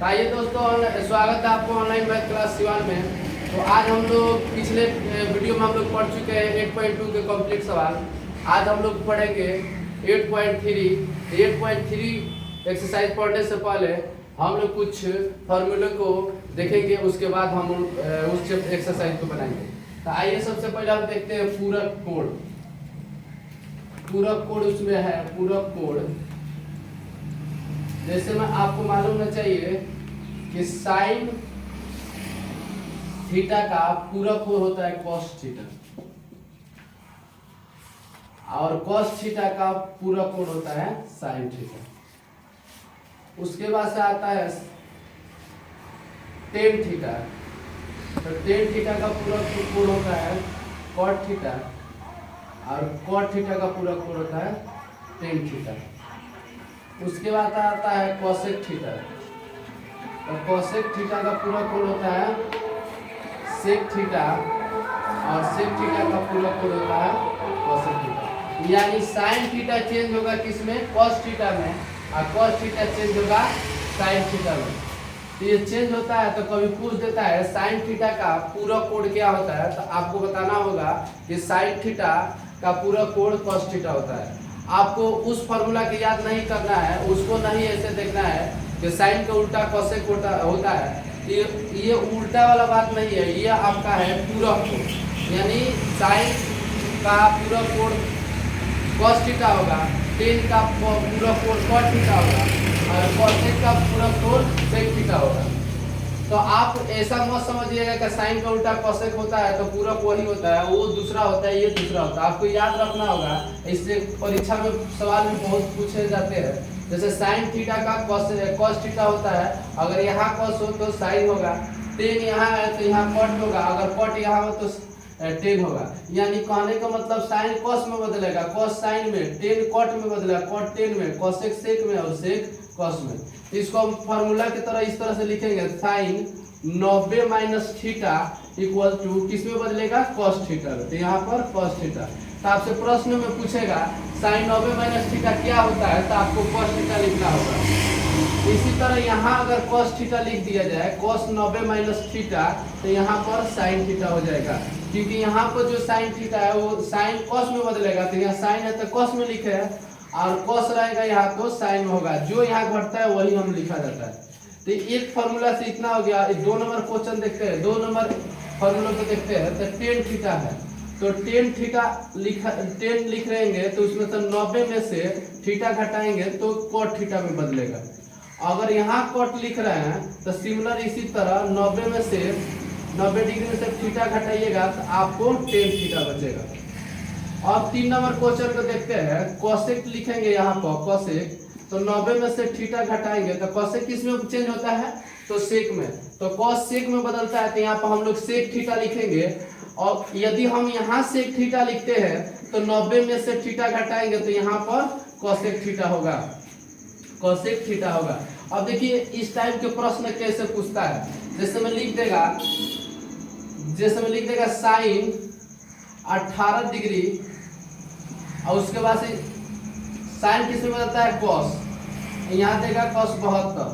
आइए दोस्तों, स्वागत है आपको ऑनलाइन मैथ क्लास सिवान में। तो आज हम लोग पिछले वीडियो में हम लोग पढ़ चुके हैं 8.2 के कंप्लीट सवाल। आज हम लोग पढ़ेंगे 8.3। 8.3 एक्सरसाइज पढ़ने से पहले हम लोग कुछ फॉर्मूले को देखेंगे, उसके बाद हम उस एक्सरसाइज को बनाएंगे। तो आइए सबसे पहले हम देखते हैं पूरक कोण। पूरक कोण उसमें है पूरक कोण। जैसे मैं आपको मालूम होना चाहिए कि साइन थीटा का पूरक कोण होता है कॉस थीटा, और कॉस थीटा का पूरक कोण होता है साइन थीटा। उसके बाद से आता है टेन थीटा। तो टेन थीटा का पूरक कोण होता है कॉट थीटा, और कॉट थीटा का पूरक कोण होता है टेन थीटा। उसके बाद आता है कोसेक थीटा। तो कोसेक थीटा का पूरक कोण होता है सेक थीटा, और सेक थीटा का पूरक कोण होता है कोसेक थीटा। यानी साइन थीटा चेंज होगा किसमें? कॉस थीटा में, और कॉस थीटा चेंज होगा साइन थीटा में। तो ये चेंज होता है। तो कभी पूछ देता है साइन थीटा का पूरक कोण क्या होता है, तो आपको बताना होगा कि साइन थीटा का पूरक कोण कॉस थीटा होता है। आपको उस फॉर्मूला की याद नहीं करना है, उसको नहीं ऐसे देखना है कि साइन का उल्टा कोसेक होता है। ये उल्टा वाला बात नहीं है, ये आपका है पूरक कोण। यानी साइन का पूरक कोण कॉस थीटा होगा, टेन का पूरक कोण कॉट थीटा होगा, और कोसेक का पूरक कोण सेक थीटा होगा। तो आप ऐसा मत समझिएगा कि साइन का उल्टा कोसेक होता है तो पूरक वही होता है, वो दूसरा होता है, ये दूसरा होता है। आपको याद रखना होगा। इससे परीक्षा में सवाल भी बहुत पूछे जाते हैं। जैसे साइन थीटा का कॉस थीटा होता है, अगर यहाँ कॉस हो तो साइन होगा, टेन यहाँ है तो यहाँ कॉट होगा, अगर कॉट यहाँ हो तो टेन होगा। यानी कहने का मतलब साइन कॉस में बदलेगा, कॉस साइन में, टेन कॉट में बदलेगा, कॉट टेन में, कोसेक सेक में, और सेक कॉस में। इसको हम फॉर्मूला की तरह इस तरह से लिखेंगे, sine 90 minus theta equal to किस में बदलेगा? कॉस थीटा में। तो यहाँ पर कॉस थीटा। तो आपसे प्रश्न में पूछेगा साइन 90 माइनस थीटा क्या होता है, तो आपको कॉस थीटा लिखना होगा। इसी तरह यहाँ अगर कॉस थीटा लिख दिया जाए, कॉस 90 माइनस थीटा, तो यहाँ पर साइन थीटा हो जाएगा। क्योंकि यहाँ पर जो साइन थीटा है वो साइन कॉस में बदलेगा, तो यहाँ साइन है तो कॉस में लिखे है, और कॉस रहेगा यहाँ तो साइन में होगा। जो यहाँ घटता है वही हम लिखा जाता है। तो एक फॉर्मूला से इतना हो गया। 2 नंबर क्वेश्चन देखते हैं, 2 नंबर फॉर्मूला को देखते हैं। तो टेन थीटा है, तो टेन थीटा टेन लिख रहेंगे तो उसमें से 90 में से थीटा घटाएंगे तो कॉट थीटा में बदलेगा। अगर यहाँ कॉट लिख रहे हैं तो सिमिलर इसी तरह 90 में से 90 डिग्री में से थीटा घटाइएगा तो आपको टेन थीटा बचेगा। अब 3 नंबर क्वेश्चन को देखते हैं। कोसेक लिखेंगे यहाँ पर कोसेक, तो 90 में से थीटा घटाएंगे तो कोसेक किस में चेंज होता है? तो सेक में। तो कॉस सेक में बदलता है, तो यहाँ पर हम लोग सेक थीटा लिखेंगे। और यदि हम यहाँ सेक थीटा लिखते हैं तो 90 में से थीटा घटाएंगे तो यहाँ पर कोसेक थीटा होगा, कोसेक थीटा होगा। अब देखिए इस टाइप के प्रश्न कैसे पूछता है। जैसे में लिख देगा साइन 18 डिग्री, और उसके बाद से साइन किस में बदलता है? कॉस। यहाँ देगा कॉस 72,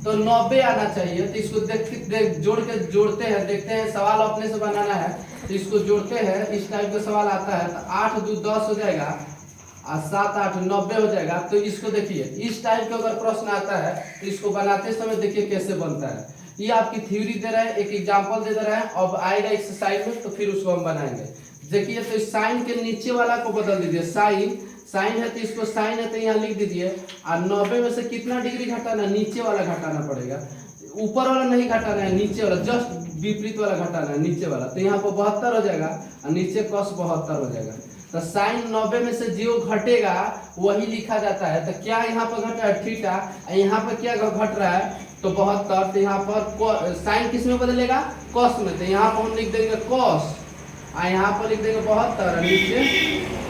तो 90 आना चाहिए। तो इसको जोड़ते हैं, देखते हैं। सवाल अपने से बनाना है तो इसको जोड़ते हैं। इस टाइप का सवाल आता है तो 8 2 10 हो जाएगा, और 7 8 90 हो जाएगा। तो इसको देखिए, इस टाइप का अगर प्रश्न आता है तो इसको बनाते समय देखिए कैसे बनता है। ये आपकी थ्योरी दे रहा है, एक एग्जाम्पल दे रहा है। अब आएगा एक्सरसाइज में तो फिर उसको हम बनाएंगे। देखिए, तो साइन के नीचे वाला को बदल दीजिए। साइन है तो इसको साइन है तो यहाँ लिख दीजिए, और 90 में से कितना डिग्री घटाना? नीचे वाला घटाना पड़ेगा, ऊपर वाला नहीं घटाना है, नीचे वाला, जस्ट विपरीत वाला घटाना है, नीचे वाला। तो यहाँ पर 72 हो जाएगा, और नीचे कॉस 72 हो जाएगा। तो साइन 90 में से जो घटेगा वही लिखा जाता है। तो क्या यहाँ पर घटा है? थीटा। यहाँ पर क्या घट रहा है? तो 72। तो यहाँ पर साइन किस में बदलेगा? कॉस में। तो यहाँ पर हम लिख देंगे कॉस, और यहाँ पर लिख देंगे 72, नीचे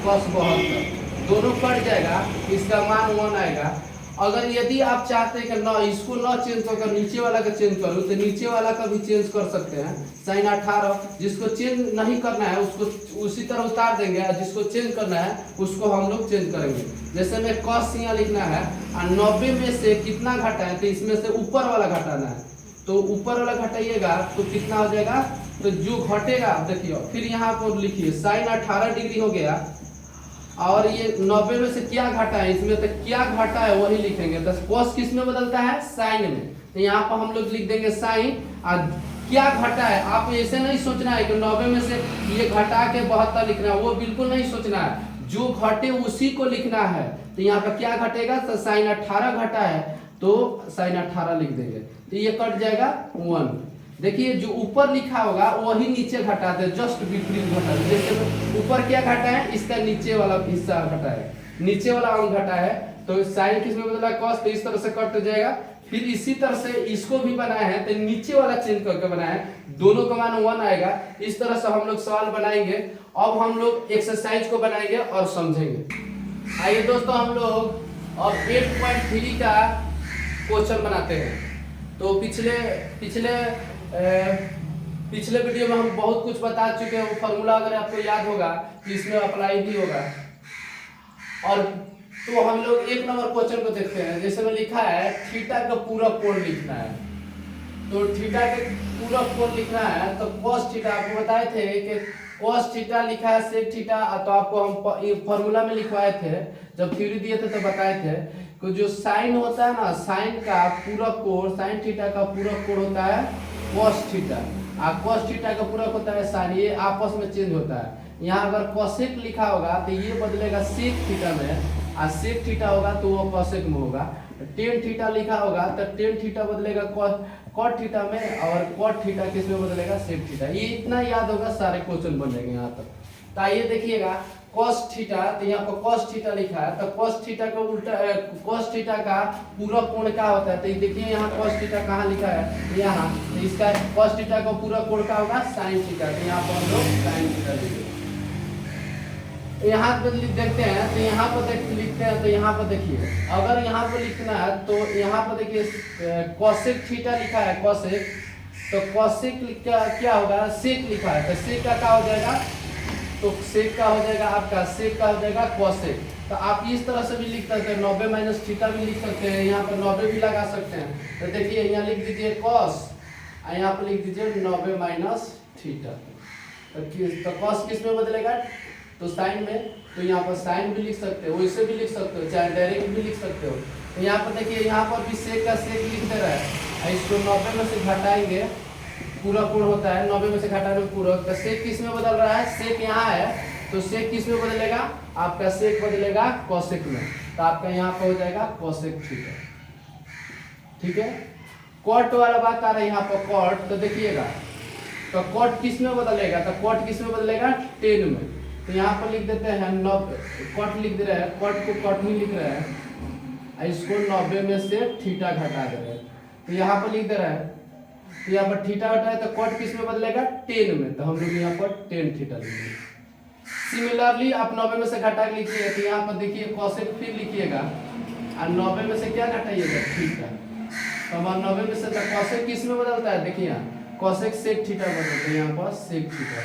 कॉस 72। दोनों कट जाएगा, इसका मान 1 आएगा। अगर यदि आप चाहते हैं कि ना इसको ना चेंज कर नीचे वाला का चेंज करूँ तो नीचे वाला का भी चेंज कर सकते हैं। sin 18 जिसको चेंज नहीं करना है उसको उसी तरह उतार देंगे और जिसको चेंज करना है उसको हम लोग चेंज करेंगे। जैसे में cos यहाँ लिखना है और 90 में से कितना घटा है तो इसमें से ऊपर वाला घटाना है, तो ऊपर वाला घटाइएगा तो कितना हो जाएगा, तो जो घटेगा देखिए फिर यहाँ पर लिखिए sin 18 डिग्री हो गया और ये 90 में से क्या घटा है, इसमें तो क्या घटा है वही लिखेंगे। तो cos किस में बदलता है, साइन में, तो यहाँ पर हम लोग लिख देंगे साइन और क्या घटा है। आप ऐसे नहीं सोचना है कि 90 में से ये घटा के 72 लिखना है, वो बिल्कुल नहीं सोचना है, जो घटे उसी को लिखना है। तो यहाँ पर क्या घटेगा, तो sin 18 घटा है तो sin 18 लिख देंगे, तो ये कट जाएगा 1। देखिए जो ऊपर लिखा होगा वही नीचे घटा दे, जस्ट विपरीत घटा दे। जैसे ऊपर क्या घटा है, इसका नीचे वाला हिस्सा घटा है, नीचे वाला अंग घटा है, तो साइन किस में बदला, cos, तो इस तरह से कट जाएगा। फिर इसी तरह से इसको भी बनाया है तो नीचे वाला चेंज करके बनाया है, दोनों का मान 1 आएगा। इस तरह से हम लोग सवाल बनाएंगे। अब हम लोग एक्सरसाइज को बनाएंगे और समझेंगे। आइए दोस्तों हम लोग अब 8.3 का क्वेश्चन बनाते हैं। तो पिछले वीडियो में हम बहुत कुछ बता चुके हैं, वो फॉर्मूला अगर आपको याद होगा तो इसमें अप्लाई भी होगा। और तो हम लोग 1 नंबर क्वेश्चन को देखते हैं। जैसे में लिखा है थीटा का पूरा कोण लिखना है, तो थीटा के पूरा कोण लिखना है तो cos थीटा, आपको बताए थे कि cos थीटा लिखा है sec थीटा, तो आपको हम फॉर्मूला में लिखवाए थे, जब थ्योरी दिए थे तो बताए थे कि जो साइन होता है ना, साइन का पूरा कोण, साइन थीटा का पूरा कोण होता है cos थीटा, और cos थीटा का पूरा होता है साइन, ये आपस में चेंज होता है। यहाँ अगर cosec लिखा होगा तो ये बदलेगा sec थीटा में, और sec थीटा होगा तो वो cosec में होगा। tan थीटा लिखा होगा तो tan थीटा बदलेगा cot थीटा में, और cot थीटा किस में बदलेगा, sec थीटा। ये इतना याद होगा, सारे क्वेश्चन बन जाएंगे यहाँ तक। तो आइए देखिएगा cos थीटा, तो यहाँ पर cos थीटा लिखा है, तो cos थीटा का उल्टा, cos थीटा का पूरा कोण क्या होता है, तो देखिए यहाँ cos थीटा कहाँ लिखा है, यहाँ, तो इसका cos थीटा का पूरा कोण क्या होगा, sin थीटा, तो यहाँ पर हम लोग sin थीटा लिखेंगे। यहाँ पर देखते हैं, तो यहाँ पर लिखते हैं, तो यहाँ पर देखिए अगर यहाँ पर लिखना है तो यहाँ पर देखिए cosec थीटा लिखा है, cosec, तो cosec क्या होगा, sec लिखा है, तो sec का क्या हो जाएगा, तो sec का हो जाएगा आपका, sec का हो जाएगा cosec। तो आप इस तरह से भी लिख सकते हैं, 90 माइनस थीटा भी लिख सकते हैं, यहाँ पर 90 भी लगा सकते हैं। तो देखिए यहाँ लिख दीजिए cos, और यहाँ पर लिख दीजिए 90 माइनस थीटा, तो cos किस में बदलेगा, तो साइन में, तो यहाँ पर साइन भी लिख सकते हो, वैसे भी लिख सकते हो, चाहे डायरेक्ट भी लिख सकते हो। तो यहाँ पर देखिए यहाँ पर भी sec का sec लिख दे रहा है, इसको 90 में से घटाएंगे, पूरा कोण होता है 90 में से घटाने पूरा, तो sec किस में बदल रहा है, sec यहाँ है, तो sec किस में बदलेगा, आपका sec बदलेगा cosec में, तो आपका यहाँ पर हो जाएगा cosec थीटा। ठीक है, cot वाला बात आ रहा है यहाँ पर cot, तो देखिएगा तो cot किस में बदलेगा, तो cot किस में बदलेगा, tan में, तो यहाँ पर लिख देते हैं 90, cot लिख दे रहे हैं, cot को cot में लिख रहे हैं, इसको 90 में से थीटा घटा दे रहे हैं, तो यहाँ पर लिख दे रहा है, तो यहाँ पर थीटा घटा है तो cot किस में बदलेगा, tan में, तो हम लोग यहाँ पर tan थीटा लिखेंगे। सिमिलरली आप 90 में से घटा के लिखिएगा, तो यहाँ पर देखिए cosec फिर लिखिएगा, और 90 में से क्या घटाइएगा, थीटा, तो हमारा 90 में से cosec किस में बदलता है, देखिए यहाँ cosec sec थीटा बदलता है, यहाँ पर sec थीटा।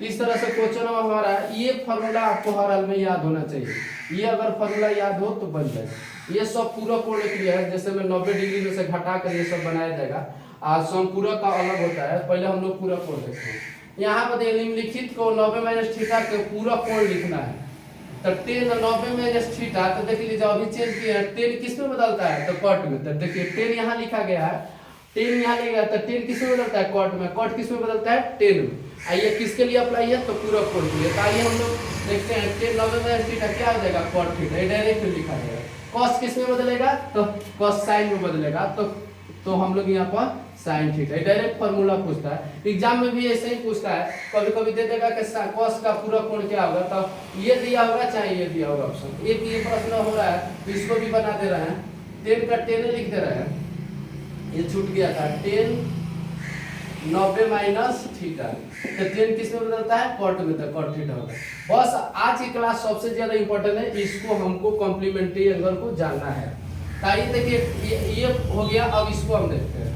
इस तरह से क्वेश्चन हमारा ये फार्मूला आपको हर हाल में याद होना चाहिए, ये अगर फार्मूला याद हो तो बन जाएगा। ये सब पूरा कोण क्रिया है, जैसे में 90 डिग्री में से घटा कर ये सब बनाया जाएगा, आज पूरा का अलग होता है, पहले हम लोग पूरा कोण देखते हैं। यहाँ पर निम्नलिखित को 90 माइनस थीटा के पूरा कोण लिखना है, तो tan 90 माइनस थीटा, तो देख लीजिए अभी चेंज किया है, tan किस में बदलता है, तो cot में, तो देखिए tan यहाँ लिखा गया है, tan यहाँ लिखा गया, तो tan किस में बदलता है, cot में, cot किस में बदलता है, tan में। आइए किसके लिए अप्लाई है, तो पूरा कोण के लिए। तो आइए हम लोग देखते हैं tan 90 माइनस थीटा क्या हो जाएगा, cot थीटा, ये डायरेक्ट लिखा जाएगा। cos किस में बदलेगा, तो cos sin में बदलेगा, तो हम लोग यहाँ पर sin थीटा, ये डायरेक्ट फार्मूला पूछता है, एग्जाम में भी ऐसे ही पूछता है, कभी कभी दे देगा कि cos का पूरा कोण क्या होगा, तो ये दिया होगा चाहे ये दिया होगा ऑप्शन। एक ये प्रश्न हो रहा है तो इसको भी बना दे रहे हैं, tan का tan लिख दे रहे हैं, ये छूट गया था, tan 90 माइनस थीटा, तो tan किस में बदलता है, cot में, तो cot थीटा होगा। बस आज की क्लास सबसे ज्यादा इंपॉर्टेंट है, इसको हमको कॉम्प्लीमेंट्री एंगल को जानना है। ताकि देखिए ये हो गया। अब इसको हम देखते हैं,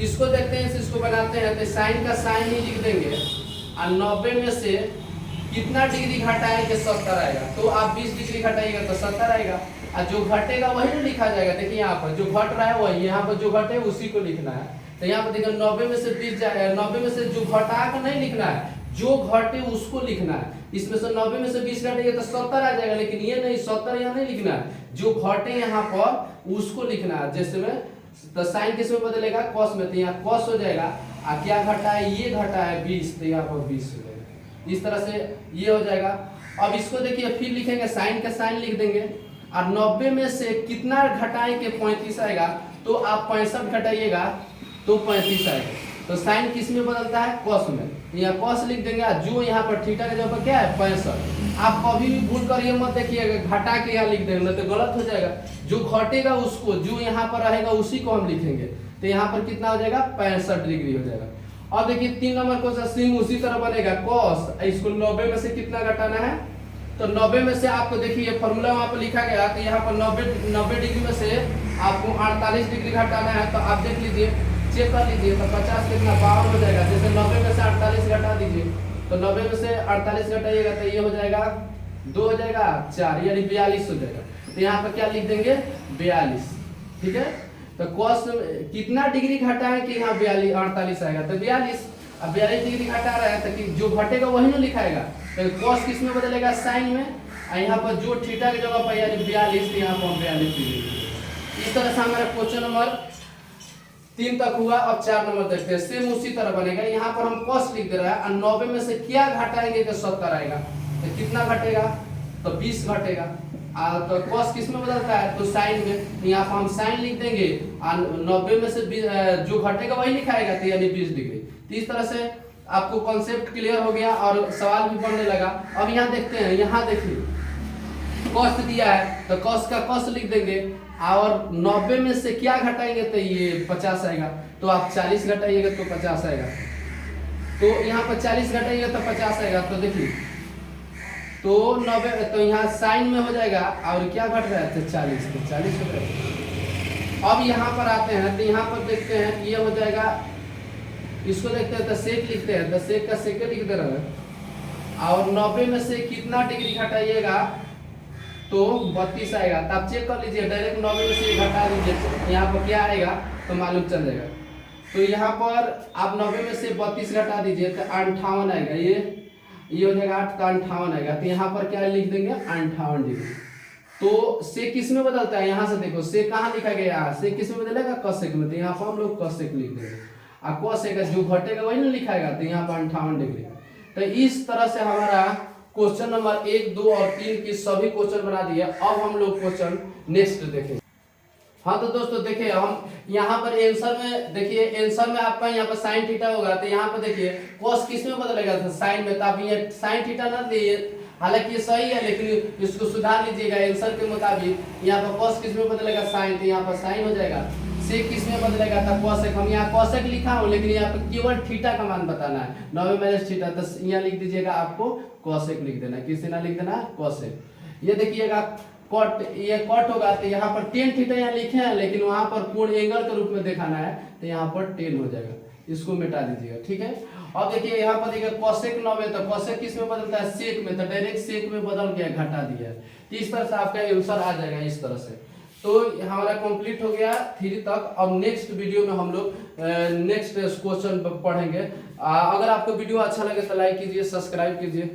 इसको देखते हैं, इसको बनाते हैं। तो साइन का साइन ही लिख देंगे और 90 में से कितना डिग्री घटाएंगे 70 आएगा। तो आप 20 डिग्री घटाइएगा तो 70 आएगा, और जो घटेगा वही ना लिखा जाएगा। देखिए यहाँ पर जो घट रहा है वही, यहाँ पर जो घटे उसी को लिखना है। तो यहाँ पर देखिए 90 में से 20 जाएगा, 90 में से जो घटा कर नहीं लिखना है, जो घटे उसको लिखना है। इसमें से 90 में से 20 घटेगा तो 70 आ जाएगा, लेकिन ये नहीं, 70 यहाँ नहीं लिखना है, जो घटे यहाँ पर उसको लिखना है। जैसे में तो साइन किस में बदलेगा, कॉस में, तो यहाँ कॉस हो जाएगा। और क्या घटा है, ये घटा है 20, तो यहाँ पर 20 हो जाएगा। इस तरह से ये हो जाएगा। अब इसको देखिए फिर लिखेंगे, साइन का साइन लिख देंगे, और 90 में से कितना घटाएंगे 35 आएगा। तो आप 65 घटाइएगा तो 35 आएगा। तो साइन किस में बदलता है, कॉस में, यहाँ कॉस लिख देंगे। जो यहाँ पर थीटा के जगह पर क्या है 65। आप कभी भी भूल कर ये मत देखिएगा घटा के यहाँ लिख देंगे, तो गलत हो जाएगा। जो घटेगा उसको, जो यहाँ पर रहेगा उसी को हम लिखेंगे। तो यहाँ पर कितना हो जाएगा, 65 डिग्री हो जाएगा। अब देखिए 3 नंबर क्वेश्चन सेम उसी तरह बनेगा, कॉस, इसको 90 में से कितना घटाना है। तो 90 में से आपको देखिए ये फॉर्मूला वहाँ पर लिखा गया। तो यहाँ पर 90 डिग्री में से आपको 48 डिग्री घटाना है। तो आप देख लीजिए, चेक कर लीजिए, तो 50 कितना 52 हो जाएगा। जैसे 90 में से 48 घटा दीजिए, तो 90 में से 48 घटाइएगा तो ये हो जाएगा 2 हो जाएगा 4, यानी 42 हो जाएगा। तो यहाँ पर क्या लिख देंगे, 42, ठीक है। तो कॉस कितना डिग्री घटाएं कि यहाँ 48 आएगा, तो 42। अब 42 डिग्री घटा रहा है, तो जो घटेगा वही ना लिखाएगा। तो कॉस किस में बदलेगा, साइन में, और यहाँ पर जो थीटा की जगह पर यानी 42, यहाँ पर 42 डिग्री। इस तरह से हमारा क्वेश्चन नंबर 3 तक हुआ। अब 4 नंबर देखते हैं, सेम उसी तरह बनेगा। यहाँ पर हम कॉस लिख दे रहा है, और 90 में से क्या घटाएंगे तो 70 आएगा। तो कितना घटेगा, तो 20 घटेगा। तो कॉस किस में बदलता है, तो साइन में, यहाँ पर हम साइन लिख देंगे, और 90 में से जो घटेगा वही लिखाएगा, तो यानी 20 डिग्री। तो इस तरह से आपको कॉन्सेप्ट क्लियर हो गया और सवाल भी बनने लगा। अब यहाँ देखते हैं, यहाँ देखिए कॉस दिया है, तो कॉस का कॉस लिख देंगे, और 90 में से क्या घटाएंगे तो ये 50 आएगा। तो आप 40 घटाइएगा तो 50 आएगा। तो यहाँ पर 40 घटाइएगा तो 50 आएगा। तो देखिए, तो 90, तो यहाँ साइन में हो जाएगा, और क्या घट रहा है, तो 40, तो 40 हो जाएगा। अब यहाँ पर आते हैं, तो यहाँ पर देखते हैं, ये हो जाएगा, इसको देखते हैं, तो सेक लिखते हैं, तो सेक का सेक लिख दे रहे हैं। और 90 में से कितना डिग्री घटाइएगा तो 32 आएगा। तो आप चेक कर लीजिए, डायरेक्ट 90 में से घटा दीजिए, यहाँ पर क्या आएगा तो मालूम चल जाएगा। तो यहाँ पर आप 90 में से 32 घटा दीजिए तो 58 आएगा। ये हो जाएगा 8 का 58 आएगा। तो यहाँ पर क्या लिख देंगे, 58 डिग्री। तो से किस में बदलता है, यहाँ से देखो से कहाँ लिखा गया, से किस में बदलेगा, कॉसेक में। तो यहाँ पर हम लोग कॉसेक लिख देंगे, और कॉसेक जो घटेगा वही ना लिखाएगा। तो यहाँ पर 58 डिग्री। तो इस तरह से हमारा क्वेश्चन नंबर 1, 2 और 3 की सभी क्वेश्चन बना दिए। अब हम लोग क्वेश्चन नेक्स्ट देखें। हाँ तो दोस्तों देखिए, हम यहाँ पर आंसर में देखिए, आंसर में आपका यहाँ पर साइन थीटा होगा। तो यहाँ पर देखिए कॉस किस में बदलेगा, तो साइन में। तो आप ये साइन थीटा ना दिए, हालांकि ये सही है, लेकिन इसको सुधार लीजिएगा आंसर के मुताबिक। यहाँ पर कॉस किस में बदलेगा, साइन, तो यहाँ पर साइन हो जाएगा। सेक किस में बदलेगा, था कॉसेक। हम यहाँ कॉसेक लिखा हूँ, लेकिन यहाँ पर केवल थीटा का मान बताना है, 90 माइनस थीटा। तो यहाँ लिख दीजिएगा, आपको कॉसेक लिख देना है, किसी ना लिख देना है कॉसेक। ये देखिएगा कॉट, ये कॉट होगा, तो यहाँ पर 10 थीटा यहाँ लिखे हैं, लेकिन वहाँ पर पूर्ण एंगल के रूप में दिखाना है, तो यहाँ पर 10 हो जाएगा। इसको मिटा दीजिएगा, ठीक है। अब देखिए यहाँ पर देखिए कॉसेक 90, तो कॉसेक किस में बदलता है, सेक में। तो डायरेक्ट सेक में बदल गया, घटा दिया है। तो इस तरह से आपका आंसर आ जाएगा इस तरह से। तो हमारा कंप्लीट हो गया 3 तक। अब नेक्स्ट वीडियो में हम लोग नेक्स्ट क्वेश्चन पढ़ेंगे। अगर आपको वीडियो अच्छा लगे तो लाइक कीजिए, सब्सक्राइब कीजिए।